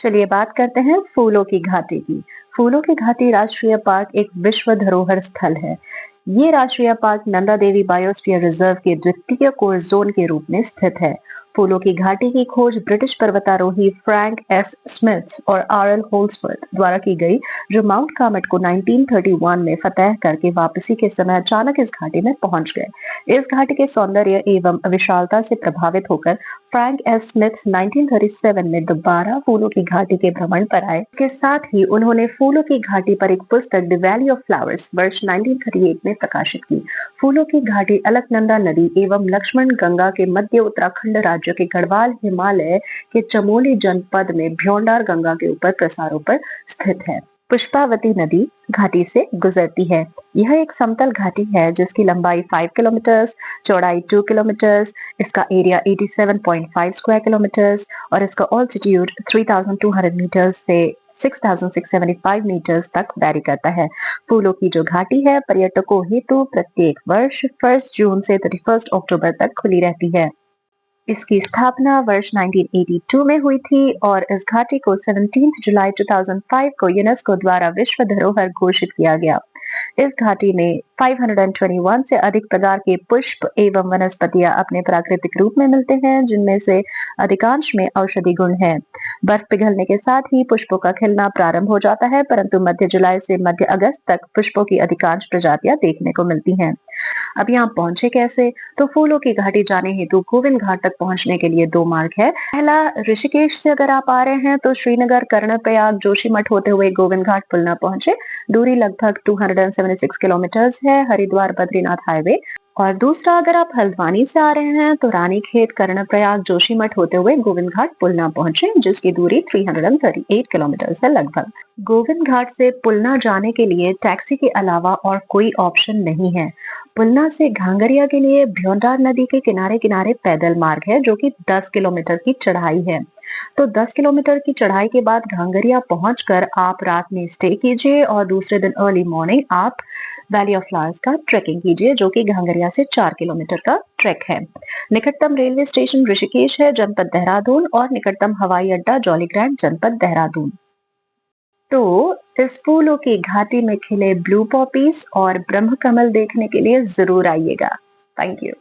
चलिए बात करते हैं फूलों की घाटी की। फूलों की घाटी राष्ट्रीय पार्क एक विश्व धरोहर स्थल है। ये राष्ट्रीय park Nanda Devi biosphere reserve के द्वितीय कोर जोन के रूप में स्थित है। फूलों की घाटी की खोज ब्रिटिश पर्वतारोही फ्रैंक एस स्मिथ और आर एल होल्सवर्थ द्वारा की गई, जो माउंट कामेट को 1931 में फतेह करके वापसी के समय अचानक इस घाटी में पहुंच गए। इस घाटी के सौंदर्य एवं विशालता से प्रभावित होकर फ्रैंक एस स्मिथ 1937 में दोबारा फूलों की घाटी के भ्रमण पर आए। इसके साथ ही उन्होंने फूलों की घाटी पर एक पुस्तक द वैली ऑफ फ्लावर्स वर्ष 1938 में प्रकाशित की। फूलों की घाटी अलकनंदा नदी एवं लक्ष्मण गंगा के मध्य उत्तराखंड राज्य के गढ़वाल हिमालय के चमोली जनपद में भ्योंडार गंगा के ऊपर प्रसारों पर स्थित है। पुष्पावती नदी घाटी से गुजरती है। यह एक समतल घाटी है जिसकी लंबाई 5 किलोमीटर, चौड़ाई 2 किलोमीटर, इसका एरिया 87.5 स्क्वायर किलोमीटर और इसका ऑल्टीट्यूड 3200 मीटर से 6675 मीटर्स तक वैरी करता है। फूलों की जो घाटी है पर्यटकों हेतु प्रत्येक वर्ष 1 जून से 31 अक्टूबर तक खुली रहती है। इसकी स्थापना वर्ष 1982 में हुई थी और इस घाटी को 17 जुलाई 2005 को यूनेस्को द्वारा विश्व धरोहर घोषित किया गया। इस घाटी में 521 से अधिक प्रकार के पुष्प एवं वनस्पतियां अपने प्राकृतिक रूप में मिलते हैं, जिनमें से अधिकांश में औषधि गुण है। बर्फ पिघलने के साथ ही पुष्पों का खिलना प्रारंभ हो जाता है, परंतु मध्य जुलाई से मध्य अगस्त तक पुष्पों की अधिकांश प्रजातियां देखने को मिलती हैं। अब यहाँ पहुंचे कैसे? तो फूलों की घाटी जाने हेतु गोविंद घाट तक पहुंचने के लिए दो मार्ग है। पहला, ऋषिकेश से अगर आप आ रहे हैं तो श्रीनगर, कर्णप्रयाग, जोशीमठ होते हुए गोविंद घाट पुल न पहुंचे। दूरी लगभग 276 किलोमीटर है, हरिद्वार बद्रीनाथ हाईवे। और दूसरा, अगर आप हल्द्वानी से आ रहे हैं तो रानीखेत, कर्णप्रयाग, जोशीमठ होते हुए गोविंद घाट पुल न पहुंचे, जिसकी दूरी 338 किलोमीटर है लगभग। गोविंद घाट से पुलना जाने के लिए टैक्सी के अलावा और कोई ऑप्शन नहीं है। पुलना से घांगरिया के लिए भ्योंडार नदी के किनारे किनारे पैदल मार्ग है, जो कि 10 किलोमीटर की चढ़ाई है। तो 10 किलोमीटर की चढ़ाई के बाद घांगरिया पहुंचकर आप रात में स्टे कीजिए और दूसरे दिन अर्ली मॉर्निंग आप वैली ऑफ फ्लावर्स का ट्रेकिंग कीजिए, जो कि घांगरिया से 4 किलोमीटर का ट्रैक है। निकटतम रेलवे स्टेशन ऋषिकेश है, जनपद देहरादून, और निकटतम हवाई अड्डा जॉली ग्रैंड, जनपद देहरादून। तो इस फूलों की घाटी में खिले ब्लू पॉपीज और ब्रह्म कमल देखने के लिए जरूर आइएगा। Thank you.